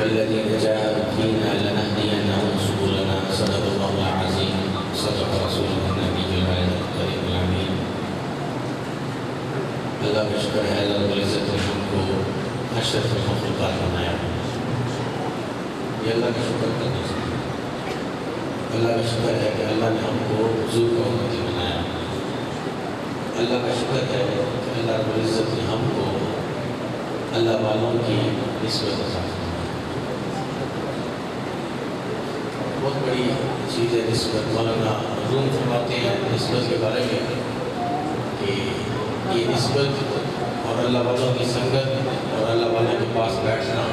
والذين جاهدوا فينا لنهدينهم سبلنا صدق الله العظيم صدق رسوله النبي الكريم الامين. اللہ کا شکر ہے اللہ رب العزت نے ہم کو اشرف المخلوقات بنایا. یہ اللہ کا شکر کرنا چاہیے. اللہ کا شکر ہے کہ اللہ نے ہم کو حضور کا امتی بنایا. اللہ کا شکر ہے کہ اللہ رب العزت نے ہم کو اللہ والوں کی نسبت عطا فرمائی. بہت بڑی چیز ہے نسبت. مولانا روم فرماتے ہیں نسبت کے بارے میں کہ یہ نسبت اور اللہ والوں کی سنگت اور اللہ والوں کے پاس بیٹھنا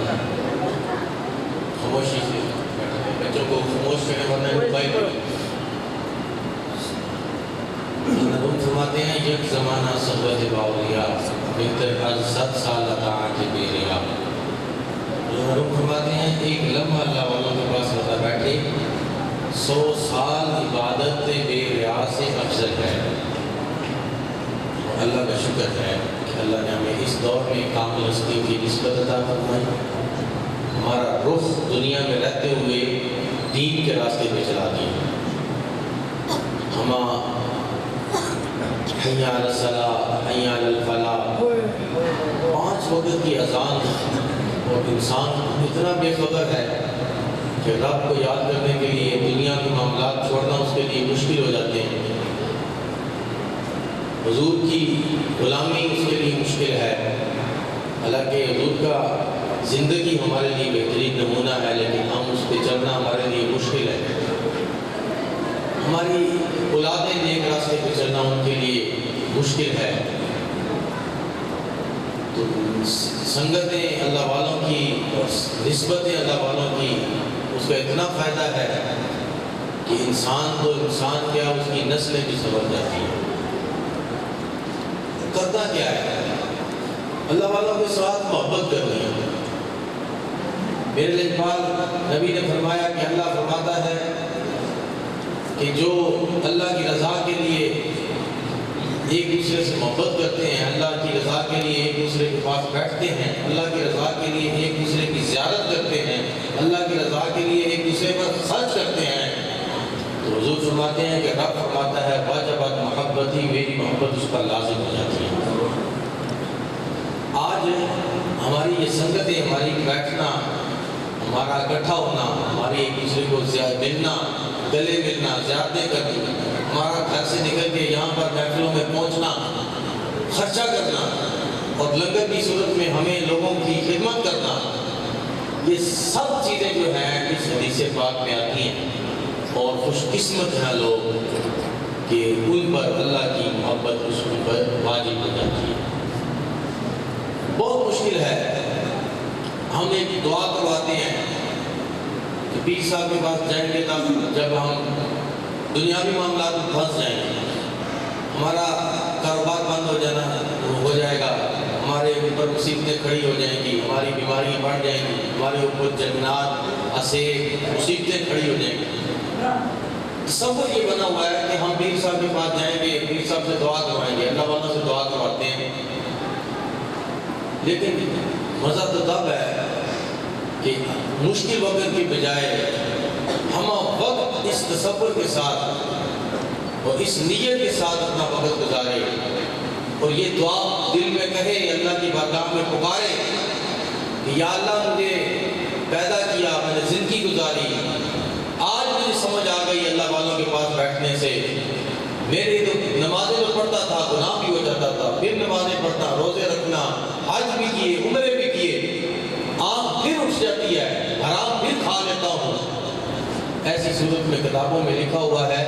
خاموشی سے بچوں کو خاموش کرنے ورنہ موبائل روم فرماتے ہیں یک زمانہ صحبت باولیا بہتر از 7 سال اطاعت بے ریا. روم فرماتے ہیں ایک لمحہ اللہ والوں کے پاس ہوتا بیٹھے 100 سال عبادت بے ریا سے افضل ہے. اللہ کا شکر ہے کہ اللہ نے ہمیں اس دور میں کامل ہستیوں کی نسبت عطا فرمائی. ہمارا رخ دنیا میں رہتے ہوئے دین کے راستے پہ چلا دیا. ہم حی علی الصلاۃ حی علی الفلاح 5 وقت کی اذان اور انسان اتنا بے خبر ہے کہ رب کو یاد کرنے کے لیے دنیا کے معاملات چھوڑنا اس کے لیے مشکل ہو جاتے ہیں. حضور کی غلامی اس کے لیے مشکل ہے. حالانکہ حضور کا زندگی ہمارے لیے بہترین نمونہ ہے لیکن ہم اس پہ چلنا ہمارے لیے مشکل ہے. ہماری اولادیں نیک راستے پہ چلنا ان کے لیے مشکل ہے. تو سنگتیں اللہ والوں کی اور نسبتیں اللہ والوں کی اس کا اتنا فائدہ ہے کہ انسان تو انسان کیا اس کی نسلیں بھی سمجھ جاتی ہیں. کرتا کیا ہے اللہ والوں کے ساتھ محبت کرنی ہے. میرے لیکپال نبی نے فرمایا کہ اللہ فرماتا ہے کہ جو اللہ کی رضا کے لیے ایک دوسرے سے محبت کرتے ہیں, اللہ کی رضا کے لیے ایک دوسرے کے پاس بیٹھتے ہیں, اللہ کی رضا کے لیے ایک دوسرے کی زیارت کرتے ہیں, اللہ کی رضا کے لیے ایک دوسرے پر خرچ کرتے ہیں, تو حضور فرماتے ہیں کہ رب فرماتا ہے واجبت محبتی میری محبت اس پر لازم ہو جاتی ہے. آج ہماری یہ سنگتیں, ہماری بیٹھنا, ہمارا اکٹھا ہونا, ہماری ایک دوسرے کو ملنا, گلے ملنا, زیارتیں کرنا, ہمارا گھر سے نکل کے یہاں پر محفلوں میں پہنچنا, خرچہ کرنا اور لنگر کی صورت میں ہمیں لوگوں کی خدمت کرنا, یہ سب چیزیں جو ہیں اس حدیث پاک میں آتی ہیں. اور خوش قسمت ہیں لوگ کہ ان پر اللہ کی محبت اس پر واجب ہو جاتی ہے. بہت مشکل ہے. ہم ایک دعا کرواتے ہیں کہ پیر صاحب کے پاس جائیں گے تب جب ہم دنیاوی معاملات میں پھنس جائیں گے, ہمارا کاروبار بند ہو جائے گا, ہمارے اوپر مصیبتیں کھڑی ہو جائیں گی, ہماری بیماریاں بڑھ جائیں گی, ہمارے اوپر جنات اسیر مصیبتیں کھڑی ہو جائیں گی. تصور یہ بنا ہوا ہے کہ ہم پیر صاحب کے پاس جائیں گے, پیر صاحب سے دعا کروائیں گے, اللہ والوں سے دعا کرواتے ہیں. لیکن مزہ تو تب ہے کہ مشکل وقت کی بجائے ہم وقت اس تصور کے ساتھ اور اس نیت کے ساتھ اپنا وقت گزارے اور یہ دعا دل میں کہے, اللہ کی بارگاہ میں پکارے کہ یا اللہ مجھے پیدا کیا, میں نے زندگی گزاری, آج مجھے سمجھ آ گئی اللہ والوں کے پاس بیٹھنے سے. میرے تو نمازیں تو پڑھتا تھا, گناہ بھی ہو جاتا تھا, پھر نمازیں پڑھنا, روزے رکھنا, حج بھی کیے, عمرے بھی کیے, آنکھ پھر اٹھ جاتی ہے, حرام پھر کھا لیتا ہوں. ایسی صورت میں کتابوں میں لکھا ہوا ہے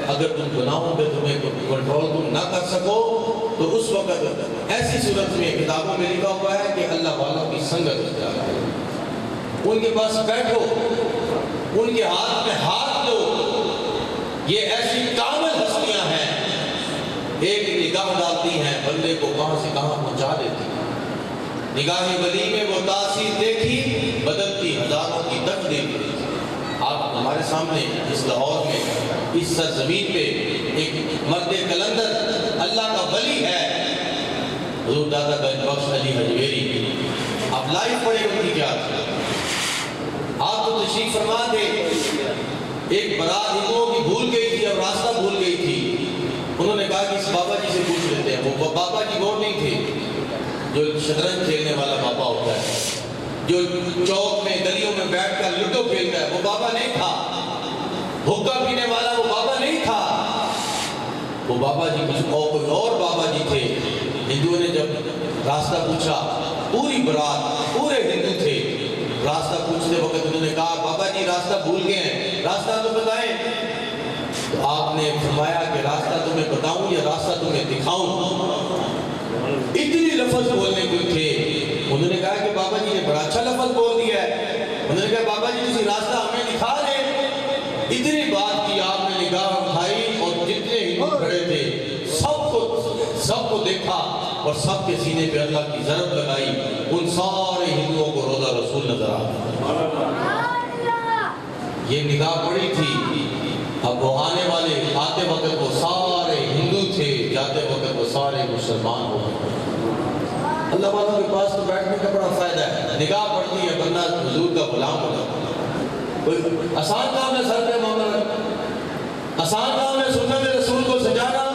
اگر تم گناہوں پہ تمہیں کنٹرول تم نہ کر سکو تو اس وقت ایسی صورت میں کتابوں میں لکھا ہوا ہے کہ اللہ والوں کی سنگت اختیار کرو, ان کے پاس بیٹھو, ان کے ہاتھ میں ہاتھ دو. یہ ایسی کامل ہستیاں ہیں, ایک نگاہ ڈالتی ہیں بندے کو کہاں سے کہاں پہنچا دیتی ہیں. نگاہ ولی میں وہ تاثیر دیکھی بدلتی ہزاروں کی تقدیر. آپ ہمارے سامنے اس لاہور میں اس سرزمین پہ ایک مرد کلندر اللہ کا ولی ہے, حضور دادا گنج بخش علی حجویری. آپ لائف پڑھے ان کی کیا تھی. تشریف فرما تھے، ایک برات ہندوؤں کی بھول گئی تھی اور راستہ بھول گئی تھی. انہوں نے کہا کہ اس بابا جی سے پوچھ لیتے ہیں. وہ بابا جی وہ نہیں تھے جو شطرنج کھیلنے والا بابا ہوتا ہے، جو چوک میں گلیوں میں بیٹھ کر لوڈو کھیلتا ہے، وہ بابا نہیں تھا. حقہ پینے والا وہ بابا نہیں تھا. وہ بابا جی کچھ کوئی اور بابا جی تھے. ہندوؤں نے جب راستہ پوچھا، پوری برات پورے ہندو تھے، راستہ پوچھتے وقت انہوں نے کہا بابا جی راستہ بھول گئے ہیں، راستہ تو بتائیں. تو آپ نے فرمایا کہ راستہ تمہیں بتاؤں یا راستہ تمہیں دکھاؤں؟ اتنی لفظ بولنے کو تھے. انہوں نے کہا کہ بابا جی نے بڑا اچھا لفظ بول دیا ہے. انہوں نے کہا بابا جی تسی راستہ ہمیں دکھا دیں. اتنی بات کی، آپ نے نگاہ اٹھائی اور جتنے ہندو کھڑے تھے سب کو دیکھا اور سب کے سینے پہ اللہ کی ضرب لگائی. ان سارے ہندوؤں کو روضہ رسول نظر آ. یہ نگاہ پڑی تھی. اب وہ آنے والے آتے وقت وہ سارے ہندو تھے، جاتے وقت وہ سارے مسلمان ہو گئے. اللہ والوں کے پاس تو بیٹھنے کا بڑا فائدہ ہے. نگاہ پڑتی ہے بندہ حضور کا غلام ہوگا. کوئی آسان کام ہے سر پہ معاملہ، آسان کام ہے سنت رسول کو سجانا.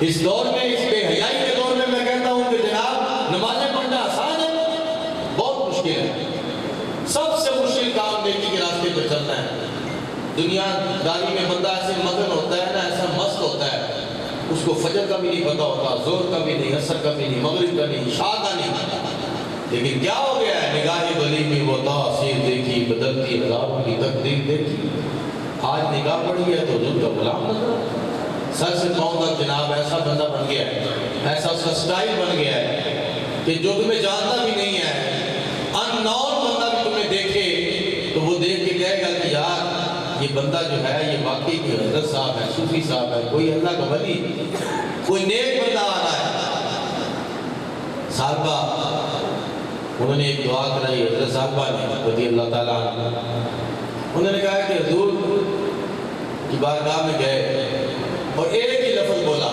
اس دور میں، اس بے حیائی کے دور میں میں کہتا ہوں کہ جناب نمازیں پڑھنا آسان ہے، بہت مشکل ہے. سب سے مشکل کام نیکی کے راستے پہ چلنا ہے. دنیا داری میں بندہ ایسے مگن ہوتا ہے نا، ایسا مست ہوتا ہے، اس کو فجر کا بھی نہیں پتا ہوتا، زور کا بھی نہیں، عصر کا بھی نہیں، مغرب کا نہیں، عشاء کا نہیں. لیکن کیا ہو گیا ہے؟ نگاہ بلی میں وہ تاثیر دیکھی، بدلتی ہزاروں کی تقدیر دیکھی. آج نگاہ پڑی ہے تو حضور کا غلام نظر سر سے پاؤں تک جناب ایسا بندہ بن گیا ہے، ایسا اس کا سٹائل بن گیا ہے کہ جو تمہیں جانتا بھی نہیں ہے، ان نون بندہ بھی تمہیں دیکھے تو وہ دیکھ کے کہے گا کہ یار یہ بندہ جو ہے یہ واقعی کوئی حضرت صاحب ہے، صوفی صاحب ہے، کوئی اللہ کا ولی، کوئی نیک بندہ آ رہا ہے. صاحبہ انہوں نے ایک دعا کرائی حضرت صاحبہ نے رضی اللہ تعالیٰ عنہ. انہوں نے کہا کہ حضور کی بارگاہ میں گئے اور ایک ہی لفظ بولا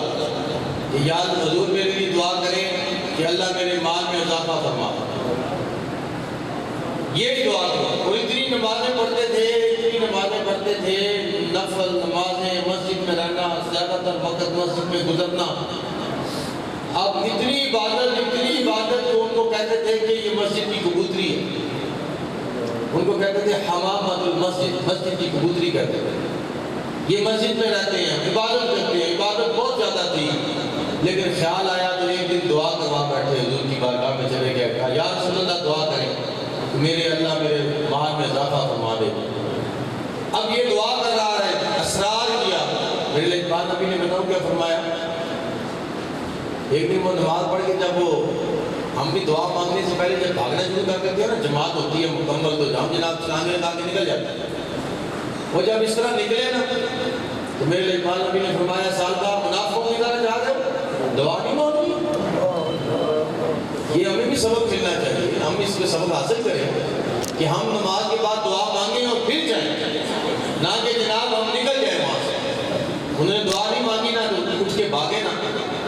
کہ یا حضور میرے لیے دعا کریں کہ اللہ میرے مال میں اضافہ فرما. یہی دعا کی. اور اتنی نمازیں پڑھتے تھے، نفل نمازیں، مسجد میں رہنا، زیادہ تر وقت مسجد میں گزرنا. اب اتنی عبادت تو ان کو کہتے تھے کہ یہ مسجد کی کبوتری ہے. ان کو کہتے تھے حمامۃ المسجد، مسجد کی کبوتری کہتے تھے. یہ مسجد میں رہتے ہیں، عبادت کرتے ہیں، عبادت بہت زیادہ تھی. لیکن خیال آیا تو ایک دن دعا کروا بیٹھے، حضور کی بارگاہ میں چلے گئے، کہا یا رسول اللہ دعا کریں میرے اللہ میرے مال میں اضافہ فرما دے. اب یہ دعا کر رہا ہے، اسرار کیا. میرے لیے بات نبی نے بتاؤ کیا فرمایا. ایک دن وہ نماز پڑھ کے جب وہ ہم بھی دعا مانگنے سے پہلے جب بھاگنا شروع کر دیتے ہیں نا، جماعت ہوتی ہے مکمل تو ہم جناب چلانے لگا کے نکل جاتے ہیں. وہ جب اس طرح نکلے نا تو میرے لیے اقبال نبی نے فرمایا سال کا منافقوں کی طرح جا رہے ہو، دعا نہیں مانگی. یہ ہمیں بھی سبق ملنا چاہیے، ہم اس پہ سبق حاصل کریں کہ ہم نماز کے بعد دعا مانگیں اور پھر جائیں، نہ کہ جناب ہم نکل جائیں وہاں سے. انہوں نے دعا نہیں مانگی نا تو اٹھ کے بھاگے نا.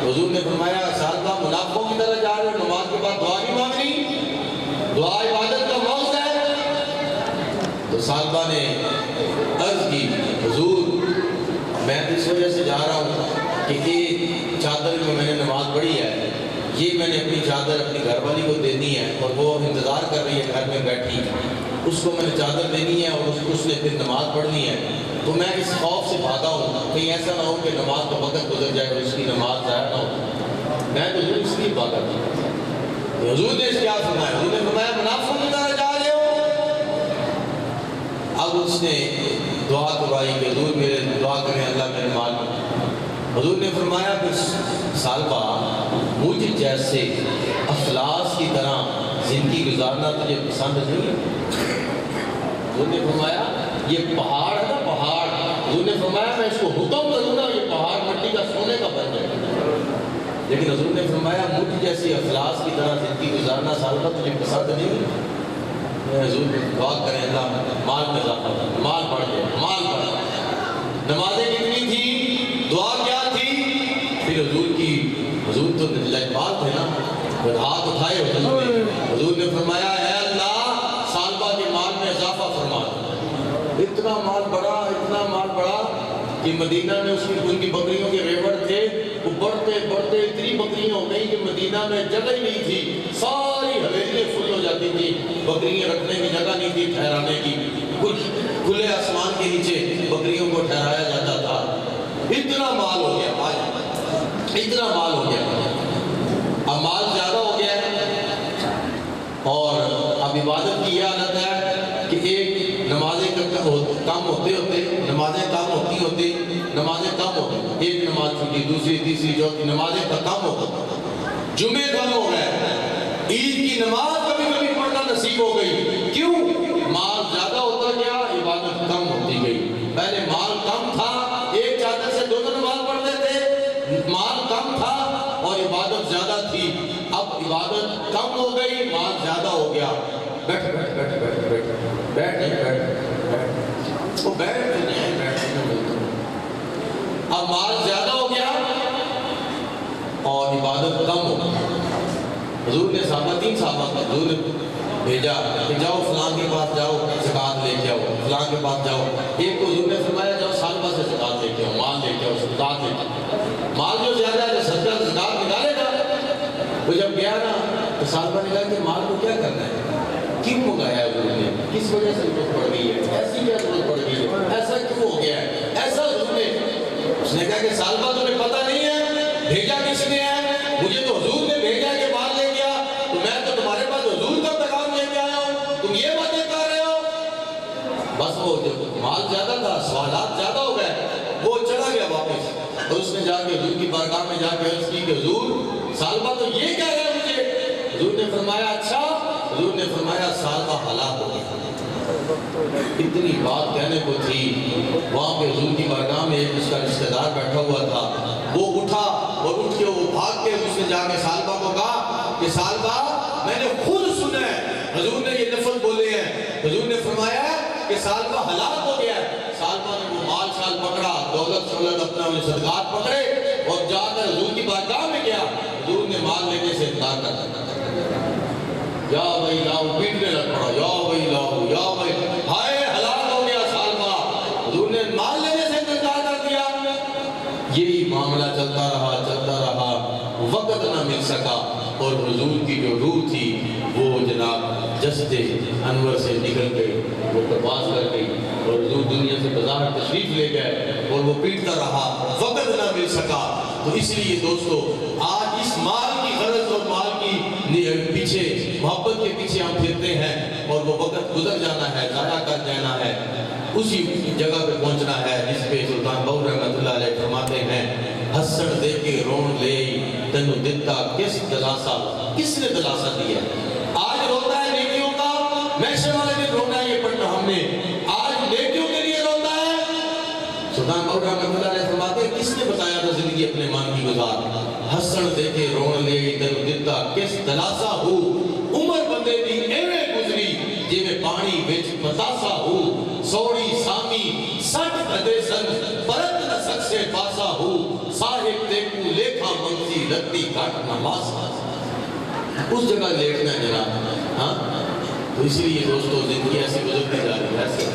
حضور نے فرمایا سال کا منافقوں کی طرح جا رہے ہو، نماز کے بعد دعا نہیں مانگنی، دعا عبادت کا موضوع ہے. تو صاحبہ نے عرض کی حضور میں اس وجہ سے جا رہا ہوں کہ یہ چادر میں نے نماز پڑھی ہے، یہ میں نے اپنی چادر اپنی گھر والی کو دینی ہے اور وہ انتظار کر رہی ہے گھر میں بیٹھی، اس کو میں نے چادر دینی ہے اور اس نے پھر نماز پڑھنی ہے. تو میں اس خوف سے بھاگا ہوں کہیں ایسا نہ ہو کہ نماز کا وقت گزر جائے اور اس کی نماز ضائع نہ ہو. میں تو حضور اس لیے بھاگا تھا. حضور نے کیا فرمایا؟ حضور نے فرمایا منافقوں کی طرح جا رہے ہو. اب اس نے دعا کروائی کہ حضور میرے دعا کریں اللہ میرے مال میں. حضور نے فرمایا کہ سالبہ مجھ جیسے افلاس کی طرح زندگی گزارنا تجھے پسند نہیں ہے. حضور نے فرمایا یہ پہاڑ ہے نا پہاڑ، حضور نے فرمایا میں اس کو حکم کروں نا یہ پہاڑ مٹی کا سونے کا بن جائے. لیکن حضور نے فرمایا مجھ جیسی افلاس کی طرح زندگی گزارنا سالبہ تجھے پسند نہیں ہے. حضور نے دعا کریں اللہ مال میں اضافہ، مال بڑھ جائے، مال بڑھ جائے. نمازیں کتنی تھی، دعا کیا تھی. پھر حضور تو لجپال تھے نا، پھر ہاتھ اٹھائے حضور نے فرمایا اے اللہ سالبہ کے مال میں اضافہ فرما. اتنا مال بڑا کہ مدینہ میں ان کی بکریوں کے ریوڑ تھے، وہ بڑھتے اتنی بکریاں ہو گئی کہ مدینہ میں جگہ ہی نہیں تھی، ساری حویلیاں فل ہو جاتی تھی، بکریاں رکھنے کی جگہ نہیں تھی ٹھہرانے کی، کھلے آسمان کے نیچے بکریوں کو ٹھہرایا جاتا تھا۔ اتنا مال ہو گیا، اتنا مال ہو گیا، اب مال زیادہ ہو گیا اور اب عبادت کی یہ حالت ہے کہ ایک نمازیں کم ہوتے نمازیں کم ہوتی ایک نماز چھوٹی، دوسری تیسری چوتھی نمازیں کم ہوتی، جمعے کم ہو گئے، عید کی نماز کبھی کبھی پڑھنا نصیب ہو گئی، کیوں؟ مال زیادہ ہوتا گیا، عبادت کم ہوتی گئی۔ پہلے مال کم تھا، ایک چادر سے دونوں نماز پڑھتے تھے، مال کم تھا اور عبادت زیادہ تھی، اب عبادت کم ہو گئی، مال زیادہ ہو گیا۔ اب مال زیادہ ہو گیا اور عبادت کم ہو گئی۔ حضور نے تین صحابہ کا حضور نے بھیجا کہ جاؤ فلاں کے پاس جاؤ، زکات لے کے آؤ، فلاں کے پاس جاؤ۔ ایک کو حضور نے فرمایا جاؤ سالبہ سے زکات لے کے آؤ، مال لے کے آؤ، زکات لے کے آؤ۔ مال جو زیادہ ہے صدقہ زکات نکالے گا۔ وہ جب گیا نا تو سالبہ نے کہا کہ مال کو کیا کرنا ہے، کیوں منگایا حضور نے، کس وجہ سے ضرورت پڑ گئی ہے، ایسی کیا ضرورت پڑ گئی ہے، ایسا کیوں ہو گیا ہے، ایسا حضور نے، اس نے کہا کہ سالبہ تمہیں پتہ نہیں ہے بھیجا کس نے ہے، مجھے تو حضور نے بھیجا کہ مال لے گیا، تو میں تو تمہارے پاس حضور کا پیغام لے کے آیا ہوں، تم یہ باتیں کر رہے ہو۔ بس وہ جب مال زیادہ تھا، سوالات زیادہ ہو گئے، وہ چلا گیا واپس، اور اس نے جا کے حضور کی بارگاہ میں جا کے عرض کی کہ حضور سالبہ تو یہ کہہ رہے ہیں مجھے۔ حضور نے فرمایا اچھا، حضور نے فرمایا سالبہ ہلاک ہو گیا۔ اتنی بات کہنے کو تھی، وہاں پہ حضور کی بارگاہ میں ایک اس کا رشتہ دار بیٹھا ہوا تھا، وہ اٹھا اور اٹھ کے وہ بھاگ کے اس نے جا کے سالبہ کو کہا کہ سالبہ میں نے خود سنا ہے حضور نے یہ لفظ بولے ہیں، حضور نے فرمایا کہ سالبہ ہلاک ہو گیا ہے۔ سالبہ نے وہ مال شال پکڑا، دولت شولت اپنا صدقات پکڑے اور جا کر حضور کی بارگاہ میں گیا، حضور نے مال لینے سے انکار کر دیا۔ یا بھائی لاؤ، پیٹنے لگ پڑا، یا بھائی لاؤ، یا بھائی، ہائے ہلاک ہو گیا سالبہ، حضور نے مال لینے سے انکار کر دیا۔ یہی معاملہ چلتا رہا، وقت نہ مل سکا اور حضور کی جو روح تھی وہ جناب جسد انور سے نکل گئی، وہ پرواز کر گئی اور حضور دنیا سے بظاہر تشریف لے گئے اور وہ پیٹتا رہا، وقت نہ مل سکا۔ تو اس لیے دوستو آج اس مال کی غرض اور مال کی پیچھے، محبت کے پیچھے ہم پھرتے ہیں اور وہ وقت گزر جانا ہے، ضائع کر جانا ہے، اسی جگہ پہ پہنچنا ہے جس پہ سلطان بہو رحمۃ اللہ علیہ فرماتے ہیں ہسن دے کے رون لے تینو دتا کس دلاسا، کس نے دلاسا دیا؟ آج روتا ہے نیکیوں کا، محشر والے دن رونا ہے، یہ پڑھنا ہم نے، آج نیکیوں کے لیے روتا ہے۔ سلطان بہو رحمۃ اللہ علیہ فرماتے ہیں کس نے بتایا تھا زندگی اپنے مان کی گزار؟ ہسن دے کے رون لے تینو دتا کس دلاسا ہو، عمر بندے دی ایویں گزری جی میں پانی بچ پتاسا ہو، سوڑی سامی سٹ کدے سن پرت نہ سک سے پاسا ہو، صاحب دیکھو لیکھا منزی رتی کٹ نماسا۔ اس جگہ لیٹنا ہے جناب، ہاں تو اس لیے دوستو زندگی ایسی گزرتی جا رہی ہے، ایسے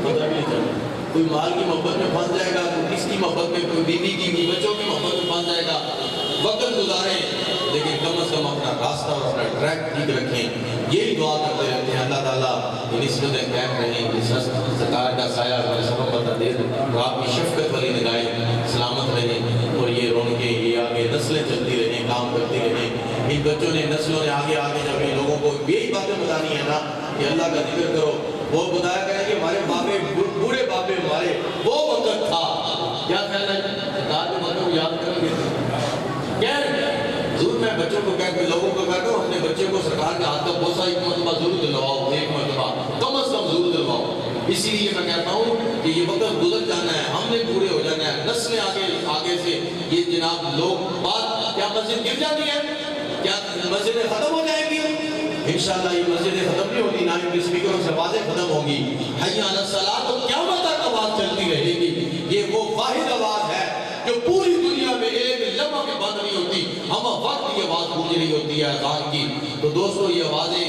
پتہ نہیں چلتا، کوئی مال کی محبت میں پھنس جائے گا، کوئی کس کی محبت میں، کوئی بیوی کی، بچوں کی محبت میں پھنس جائے گا۔ وقت گزاریں لیکن کم از کم اپنا راستہ اور اپنا ٹریک ٹھیک رکھیں، یہی دعا کرتے رہتے ہیں اللہ تعالیٰ یہ نسبتیں قائم رہیں، اس سرکار کا سایہ ہمارے سبب بتا دے، آپ کی شفقت والی نگاہیں سلامت رہیں اور یہ رونقیں یہ آگے نسلیں چلتی رہیں، کام کرتی رہیں۔ ان بچوں نے، نسلوں نے آگے جب ان لوگوں کو یہی باتیں بتانی ہے نا کہ اللہ کا ذکر کرو، وہ بتایا کریں کہ ہمارے بابے، بوڑھے بابے ہمارے، وہ وقت تھا، کیا خیال ہے سرکار کے باتوں کو یاد کریں گے؟ ضرور میں بچوں کو کہہ کے لوگوں کو کہتا ہوں اپنے بچے کو سرکار کے ہاتھ کا بوسہ ایک مرتبہ ضرور دلواؤ، ایک مرتبہ کم از کم ضرور دلواؤ۔ اسی لیے میں کہتا ہوں کہ یہ وقت گزر جانا ہے، ہم نے پورے ہو جانا ہے، نسلیں آگے سے یہ جناب لوگ بات، کیا مسجد گر جاتی ہے؟ کیا مسجدیں ختم ہو جائیں گی؟ انشاءاللہ یہ مسجدیں ختم نہیں ہوتی، نہ ان کے سپیکروں سے آوازیں ختم ہوں گی، حی علی الصلاۃ تو قیامت تک آواز چلتی رہے گی۔ یہ وہ واحد آواز ہے جو پوری دنیا میں ایک لمحہ بھی بند نہیں ہوتی، ہم وقت یہ آواز گونج رہی ہوتی ہے اذان کی۔ تو دوستو یہ آوازیں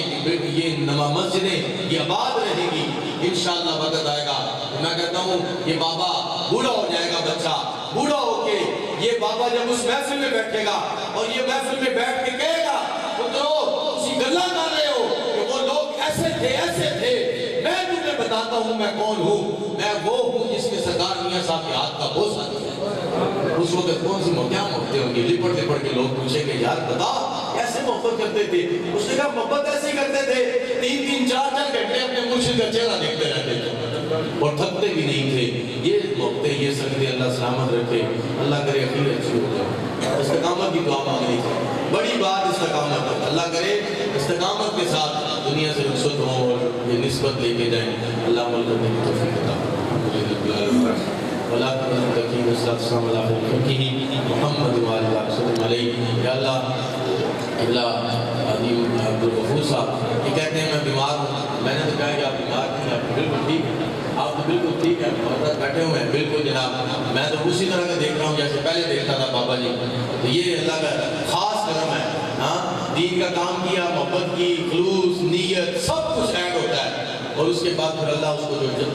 یہ نما مسجدیں یہ آباد رہے گی انشاءاللہ وقت آئے گا. میں کہتا ہوں یہ بابا بوڑھا ہو جائے گا, بچہ بوڑھا ہو کے یہ بابا جب اس محفل میں بیٹھے گا اور یہ محفل میں بیٹھ کے کہے گا پترو اسی گلہ کر رہے ہو کہ وہ لوگ ایسے تھے, میں تمہیں بتاتا ہوں میں کون ہوں, میں وہ ہوں جس کے سرکار میاں صاحب کے ہاتھ کا بوسہ دیا. اس وقت کون سی کیا محبتیں ہوں گی, لپٹ کے لوگ پوچھیں گے یار بتا کیسے محبت کرتے تھے. اس نے کہا محبت ایسے کرتے تھے 3-4 گھنٹے اپنے مرشد کا چہرہ دیکھتے رہتے تھے اور تھکتے بھی نہیں تھے. یہ محبتیں یہ سکتے اللہ سلامت رکھے, اللہ کرے اخیر اچھی ہو جائے. استقامت کی دعا مانگنی تھی, بڑی بات استقامت ہے. اللہ کرے استقامت کے ساتھ دنیا سے رخصت ہوں اور یہ نسبت لے کے جائیں. اللہ عمل کرنے کی توفیق عطا فرمائے. ولا تقیم السلام علیہ محمد وسلم علیہ. یا اللہ عظیم عبدالغفور صاحب یہ کہتے ہیں میں بیمار ہوں. میں نے تو کہا کہ آپ بیمار نہیں, آپ بالکل ٹھیک ہیں, آپ تو بالکل ٹھیک ہیں, حضرت بیٹھے ہوئے ہیں بالکل جناب. میں تو اسی طرح کا دیکھ رہا ہوں جیسے پہلے دیکھتا تھا بابا جی. تو یہ اللہ کا خاص کرم ہے. ہاں دین کا کام کیا, محبت کی, خلوص, نیت سب کچھ ایڈ ہوتا ہے اور اس کے بعد پھر اللہ اس کو جو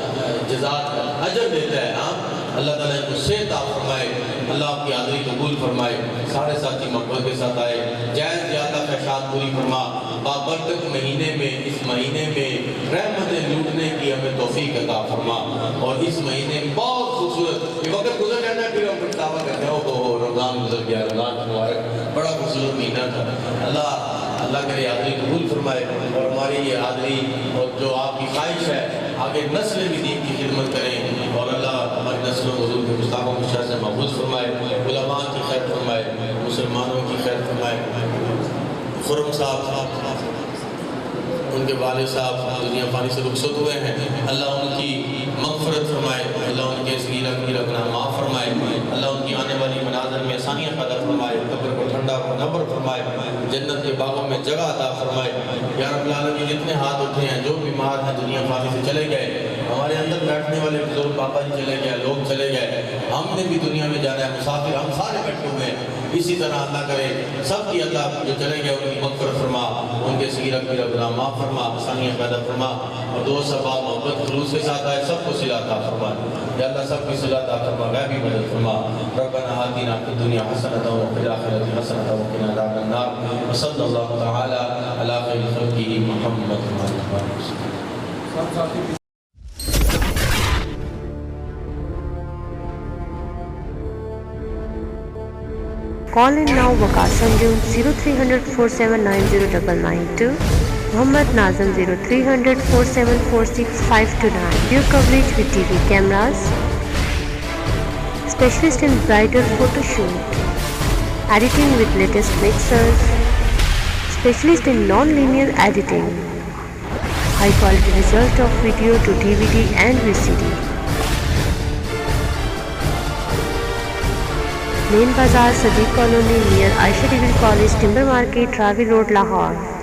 جزات اجر دیتا ہے. ہاں اللہ تعالیٰ کو صحت عطا فرمائے, اللہ آپ کی حاضری قبول فرمائے, سارے ساتھی محبت کے ساتھ آئے, جائز زیادہ خواہشات پوری فرما. بابرکت مہینے میں اس مہینے میں رحمتیں لوٹنے کی ہمیں توفیق عطا فرما. اور اس مہینے میں بہت خوبصورت یہ وقت گزر جاتا ہے پھر ہم پچھتاوا کرتے ہیں او رمضان گزر گیا, رمضان مبارک بڑا خوبصورت مہینہ تھا. اللہ کرے حاضری قبول فرمائے اور ہماری یہ حاضری اور جو آپ کی خواہش ہے آگے نسلیں بھی دین کی خدمت کریں اور اللہ ہماری نسلوں کو حضور کے مصطفیٰ کی شر سے محفوظ فرمائے, علماء کی خیر فرمائے, مسلمانوں کی خیر فرمائے. خرم صاحب ان کے والد صاحب دنیا فانی سے رخصت ہوئے ہیں, اللہ ان کی مغفرت فرمائے, اللہ ان کے صغیرہ کبیرہ گناہ معاف فرمائے, اللہ ان کی آنے والی مناظر میں آسانیاں پیدا فرمائے, قبر کو ٹھنڈا منور فرمائے, جنت کے باغوں میں جگہ عطا فرمائے. یا رب العالمین جتنے ہاتھ اٹھے ہیں جو بیمار ہیں دنیا فانی سے چلے گئے, ہمارے اندر بیٹھنے والے بزرگ پاپا جی چلے گئے, لوگ چلے گئے, ہم نے بھی دنیا میں جانا ہے, مسافر ہم سارے بیٹھے ہوئے ہیں. اسی طرح اللہ کرے سب کی اللہ جو چلے گئے ان کی مغفرت فرما, ان کے صغیرہ کبیرہ گناہ معاف فرما, آسانیاں پیدا فرما اور دوست احباب محبت خلوص کے ساتھ آئے سب کو صلہ عطا فرما. یا اللہ سب کی صلہ عطا فرما, غیبی مدد فرما. ربنا آتنا فی الدنیا حسنۃ وفی الآخرۃ حسنۃ وقنا عذاب النار. وصلی اللہ تعالی علی خیر خلقہ محمد وعلی آلہ وصحبہ. Call in now Waqar Sanjum 0300 4790 Muhammad Nazim 0300 4746 529. View coverage with TV cameras. Specialist in bridal photo shoot. Editing with latest mixers. Specialist in non-linear editing. High quality result of video to DVD and VCD. Main Bazaar, Sadiq Colony near Aisha Degree College, Timber Market, Ravi Road, Lahore.